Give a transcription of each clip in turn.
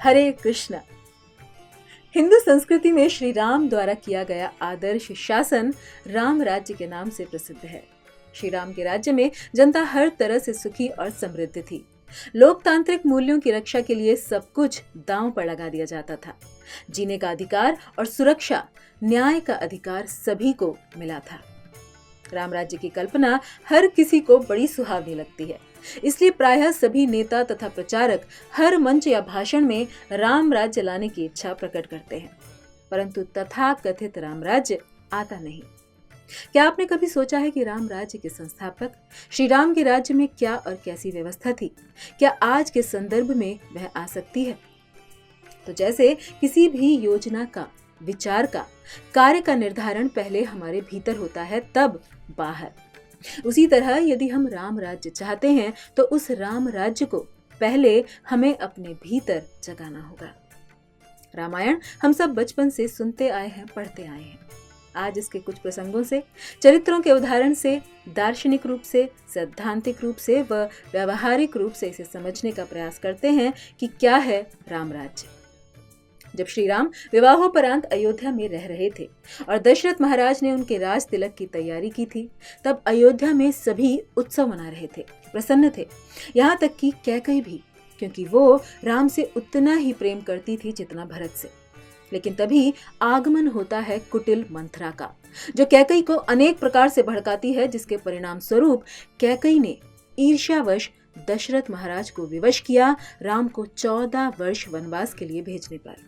हरे कृष्ण। हिंदू संस्कृति में श्री राम द्वारा किया गया आदर्श शासन राम राज्य के नाम से प्रसिद्ध है। श्री राम के राज्य में जनता हर तरह से सुखी और समृद्ध थी। लोकतांत्रिक मूल्यों की रक्षा के लिए सब कुछ दांव पर लगा दिया जाता था। जीने का अधिकार और सुरक्षा, न्याय का अधिकार सभी को मिला था। राम राज्य की कल्पना हर किसी को बड़ी सुहावनी लगती है, इसलिए प्रायः सभी नेता तथा प्रचारक हर मंच या भाषण में राम राज्य लाने की इच्छा प्रकट करते हैं, परंतु तथाकथित राम राज्य आता नहीं। क्या आपने कभी सोचा है कि राम राज्य के संस्थापक श्री राम के राज्य में क्या और कैसी व्यवस्था थी? क्या आज के संदर्भ में वह आ सकती है? तो जैसे किसी भी योजना का, विचार का, कार्य का निर्धारण पहले हमारे भीतर होता है, तब बाहर, उसी तरह यदि हम राम राज्य चाहते हैं तो उस राम राज्य को पहले हमें अपने भीतर जगाना होगा। रामायण हम सब बचपन से सुनते आए हैं, पढ़ते आए हैं। आज इसके कुछ प्रसंगों से, चरित्रों के उदाहरण से, दार्शनिक रूप से, सैद्धांतिक रूप से व व्यावहारिक रूप से इसे समझने का प्रयास करते हैं कि क्या है राम राज्य। जब श्री राम विवाहोपरांत अयोध्या में रह रहे थे और दशरथ महाराज ने उनके राज तिलक की तैयारी की थी, तब अयोध्या में सभी उत्सव मना रहे थे, प्रसन्न थे। यहाँ तक कि कैकई भी, क्योंकि वो राम से उतना ही प्रेम करती थी जितना भरत से। लेकिन तभी आगमन होता है कुटिल मंथरा का, जो कैकई को अनेक प्रकार से भड़काती है, जिसके परिणाम स्वरूप कैकई ने ईर्ष्यावश दशरथ महाराज को विवश किया राम को 14 वर्ष वनवास के लिए भेजने पर।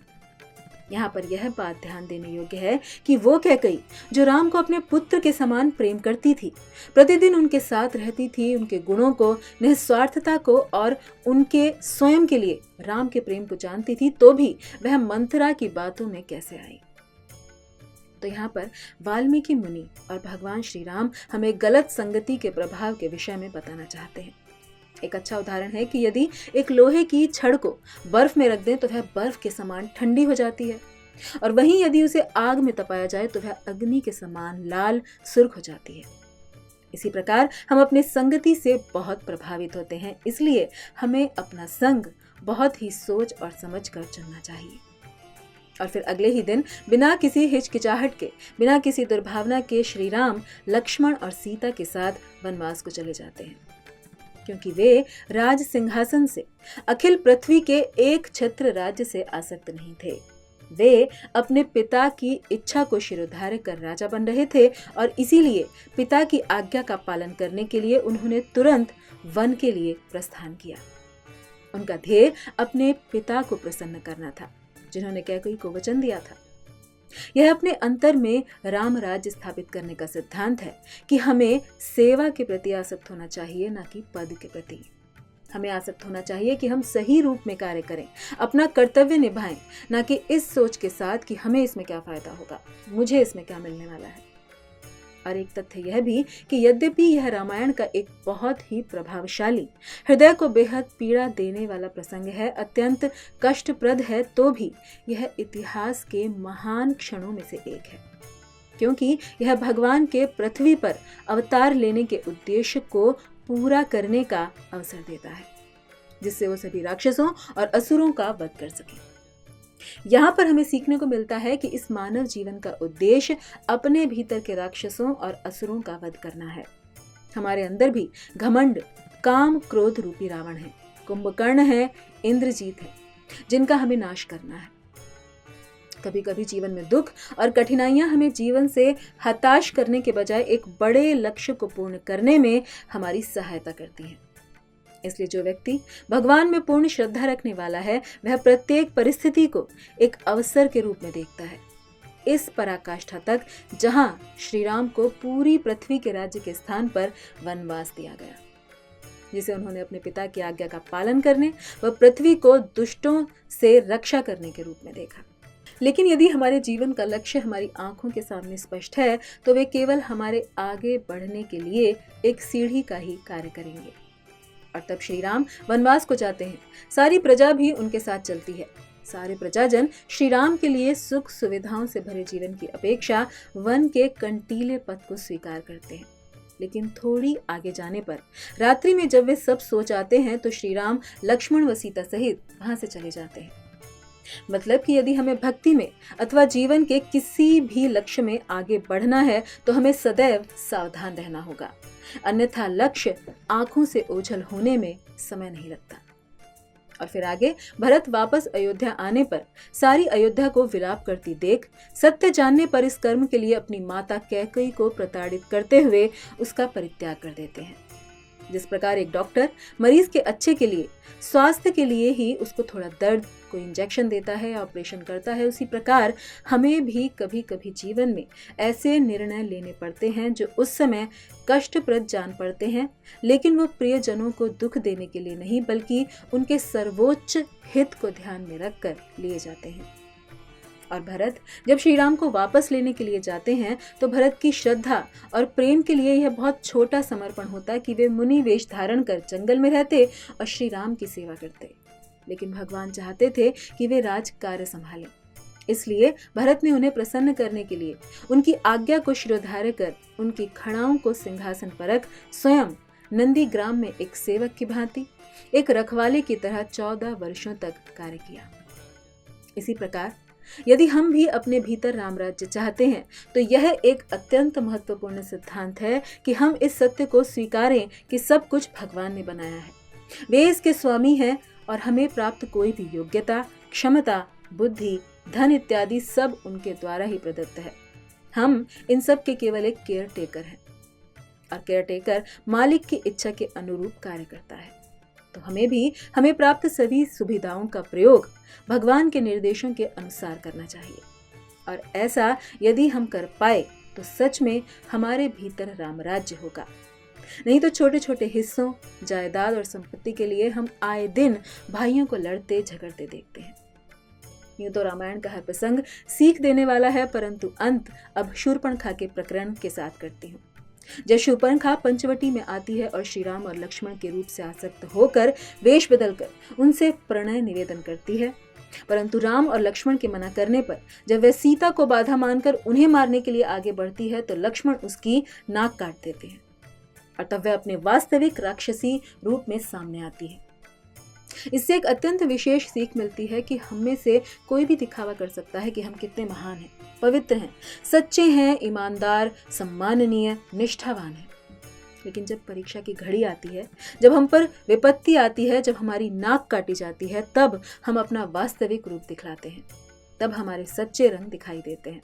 यहाँ पर यह बात ध्यान देने योग्य है कि वो कैकई, जो राम को अपने पुत्र के समान प्रेम करती थी, प्रतिदिन उनके साथ रहती थी, उनके गुणों को, निस्वार्थता को और उनके स्वयं के लिए राम के प्रेम को जानती थी, तो भी वह मंथरा की बातों में कैसे आई? तो यहाँ पर वाल्मीकि मुनि और भगवान श्री राम हमें गलत संगति के प्रभाव के विषय में बताना चाहते हैं। एक अच्छा उदाहरण है कि यदि एक लोहे की छड़ को बर्फ में रख दें तो वह बर्फ के समान ठंडी हो जाती है, और वहीं यदि उसे आग में तपाया जाए तो वह अग्नि के समान लाल सुर्ख हो जाती है। इसी प्रकार हम अपनी संगति से बहुत प्रभावित होते हैं, इसलिए हमें अपना संग बहुत ही सोच और समझ कर चुनना चाहिए। और फिर अगले ही दिन बिना किसी हिचकिचाहट के, बिना किसी दुर्भावना के श्री राम लक्ष्मण और सीता के साथ वनवास को चले जाते हैं, क्योंकि वे राज सिंहासन से, अखिल पृथ्वी के एक छत्र राज्य से आसक्त नहीं थे। वे अपने पिता की इच्छा को शिरोधार्य कर राजा बन रहे थे, और इसीलिए पिता की आज्ञा का पालन करने के लिए उन्होंने तुरंत वन के लिए प्रस्थान किया। उनका ध्येय अपने पिता को प्रसन्न करना था, जिन्होंने कैकई को वचन दिया था। यह अपने अंतर में राम राज्य स्थापित करने का सिद्धांत है कि हमें सेवा के प्रति आसक्त होना चाहिए, ना कि पद के प्रति। हमें आसक्त होना चाहिए कि हम सही रूप में कार्य करें, अपना कर्तव्य निभाएं, ना कि इस सोच के साथ कि हमें इसमें क्या फायदा होगा, मुझे इसमें क्या मिलने वाला है। और एक तथ्य यह भी कि यद्यपि यह रामायण का एक बहुत ही प्रभावशाली, हृदय को बेहद पीड़ा देने वाला प्रसंग है, अत्यंत कष्टप्रद है, तो भी यह इतिहास के महान क्षणों में से एक है, क्योंकि यह भगवान के पृथ्वी पर अवतार लेने के उद्देश्य को पूरा करने का अवसर देता है, जिससे वो सभी राक्षसों और असुरों का वध कर सके। यहाँ पर हमें सीखने को मिलता है कि इस मानव जीवन का उद्देश्य अपने भीतर के राक्षसों और असुरों का वध करना है। हमारे अंदर भी घमंड, काम, क्रोध रूपी रावण है, कुंभकर्ण है, इंद्रजीत है, जिनका हमें नाश करना है। कभी कभी जीवन में दुख और कठिनाइयां हमें जीवन से हताश करने के बजाय एक बड़े लक्ष्य को पूर्ण करने में हमारी सहायता करती हैं। इसलिए जो व्यक्ति भगवान में पूर्ण श्रद्धा रखने वाला है, वह प्रत्येक परिस्थिति को एक अवसर के रूप में देखता है। इस पराकाष्ठा तक जहां श्री राम को पूरी पृथ्वी के राज्य के स्थान पर वनवास दिया गया, जिसे उन्होंने अपने पिता की आज्ञा का पालन करने व पृथ्वी को दुष्टों से रक्षा करने के रूप में देखा। लेकिन यदि हमारे जीवन का लक्ष्य हमारी आंखों के सामने स्पष्ट है, तो वे केवल हमारे आगे बढ़ने के लिए एक सीढ़ी का ही कार्य करेंगे। और तब श्री राम वनवास को जाते हैं, सारी प्रजा भी उनके साथ चलती है। सारे प्रजाजन श्री राम के लिए सुख सुविधाओं से भरे जीवन की अपेक्षा वन के कंटीले पथ को स्वीकार करते हैं। लेकिन थोड़ी आगे जाने पर रात्रि में जब वे सब सो जाते हैं, तो श्री राम लक्ष्मण व सीता सहित वहां से चले जाते हैं। मतलब कि यदि हमें भक्ति में अथवा जीवन के किसी भी लक्ष्य में आगे बढ़ना है तो हमें सदैव सावधान रहना होगा, अन्यथा लक्ष्य आंखों से ओझल होने में समय नहीं लगता। और फिर आगे, भरत वापस अयोध्या आने पर सारी अयोध्या को विलाप करती देख सत्य जानने पर इस कर्म के लिए अपनी माता कैकेयी को प्रताड़ित करते हुए उसका परित्याग कर देते हैं। जिस प्रकार एक डॉक्टर मरीज के अच्छे के लिए, स्वास्थ्य के लिए ही उसको थोड़ा दर्द, कोई इंजेक्शन देता है या ऑपरेशन करता है, उसी प्रकार हमें भी कभी कभी जीवन में ऐसे निर्णय लेने पड़ते हैं जो उस समय कष्टप्रद जान पड़ते हैं, लेकिन वो प्रियजनों को दुख देने के लिए नहीं बल्कि उनके सर्वोच्च हित को ध्यान में रखकर लिए जाते हैं। और भरत जब श्री राम को वापस लेने के लिए जाते हैं तो भरत की श्रद्धा और प्रेम के लिए यह बहुत छोटा समर्पण होता कि वे मुनि वेश धारण कर जंगल में रहते और श्री राम की सेवा करते। लेकिन भगवान चाहते थे कि वे राज कार्य संभालें, इसलिए भरत ने उन्हें प्रसन्न करने के लिए उनकी आज्ञा को शिरोधार्य कर उनकी खड़ाओं को सिंहासन पर रख स्वयं नंदी ग्राम में एक सेवक की भांति, एक रखवाले की तरह 14 वर्षों तक कार्य किया। इसी प्रकार यदि हम भी अपने भीतर राम राज्य चाहते हैं तो यह एक अत्यंत महत्वपूर्ण सिद्धांत है कि हम इस सत्य को स्वीकारें कि सब कुछ भगवान ने बनाया है, वे इसके स्वामी हैं और हमें प्राप्त कोई भी योग्यता, क्षमता, बुद्धि, धन इत्यादि सब उनके द्वारा ही प्रदत्त है। हम इन सब के केवल एक केयर टेकर हैं और केयर टेकर मालिक की इच्छा के अनुरूप कार्य करता है। तो हमें प्राप्त सभी सुविधाओं का प्रयोग भगवान के निर्देशों के अनुसार करना चाहिए, और ऐसा यदि हम कर पाए तो सच में हमारे भीतर राम राज्य होगा। नहीं तो छोटे छोटे हिस्सों, जायदाद और संपत्ति के लिए हम आए दिन भाइयों को लड़ते झगड़ते देखते हैं। यूं तो रामायण का हर प्रसंग सीख देने वाला है, परंतु अंत अब शूर्पणखा के प्रकरण के साथ करती हूँ। जब शूर्पणखा पंचवटी में आती है और श्री राम और लक्ष्मण के रूप से आसक्त होकर वेश बदलकर उनसे प्रणय निवेदन करती है, परंतु राम और लक्ष्मण के मना करने पर जब वह सीता को बाधा मानकर उन्हें मारने के लिए आगे बढ़ती है तो लक्ष्मण उसकी नाक काट देते हैं और तब वह अपने वास्तविक राक्षसी रूप में सामने आती है। इससे एक अत्यंत विशेष सीख मिलती है कि हम में से कोई भी दिखावा कर सकता है कि हम कितने महान हैं, पवित्र हैं, सच्चे हैं, ईमानदार, सम्माननीय, निष्ठावान हैं। लेकिन जब परीक्षा की घड़ी आती है, जब हम पर विपत्ति आती है, जब हमारी नाक काटी जाती है, तब हम अपना वास्तविक रूप दिखलाते हैं, तब हमारे सच्चे रंग दिखाई देते हैं।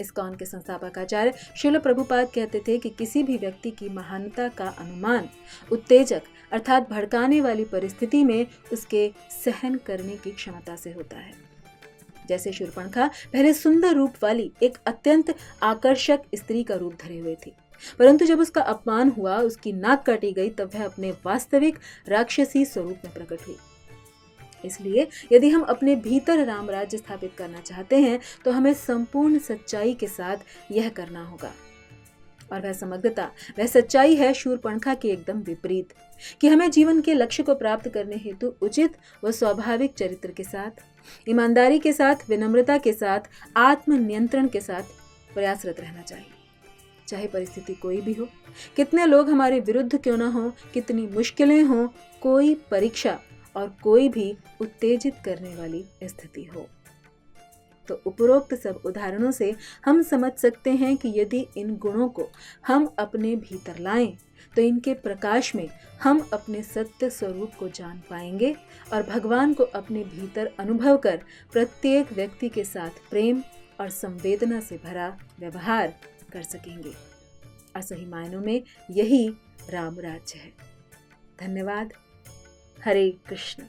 इस्कॉन के संस्थापक आचार्य श्रील प्रभुपाद कहते थे कि किसी भी व्यक्ति की महानता का अनुमान उत्तेजक अर्थात भड़काने वाली परिस्थिति में उसके सहन करने की क्षमता से होता है। जैसे शूर्पणखा पहले सुंदर रूप वाली एक अत्यंत आकर्षक स्त्री का रूप धरे हुए थी, परंतु जब उसका अपमान हुआ, उसकी नाक काटी गई, तब वह अपने वास्तविक राक्षसी स्वरूप में प्रकट हुई। इसलिए यदि हम अपने भीतर राम राज्य स्थापित करना चाहते हैं तो हमें संपूर्ण सच्चाई के साथ यह करना होगा। और वह समग्रता, वह सच्चाई है शूर्पणखा के एकदम विपरीत, कि हमें जीवन के लक्ष्य को प्राप्त करने हेतु उचित व स्वाभाविक चरित्र के साथ, ईमानदारी के साथ, विनम्रता के साथ, आत्मनियंत्रण के साथ प्रयासरत रहना चाहिए। चाहे परिस्थिति कोई भी हो, कितने लोग हमारे विरुद्ध क्यों ना हो, कितनी मुश्किलें हो, कोई परीक्षा और कोई भी उत्तेजित करने वाली स्थिति हो। तो उपरोक्त सब उदाहरणों से हम समझ सकते हैं कि यदि इन गुणों को हम अपने भीतर लाएं तो इनके प्रकाश में हम अपने सत्य स्वरूप को जान पाएंगे और भगवान को अपने भीतर अनुभव कर प्रत्येक व्यक्ति के साथ प्रेम और संवेदना से भरा व्यवहार कर सकेंगे। और सही मायनों में यही राम राज्य है। धन्यवाद। हरे कृष्ण।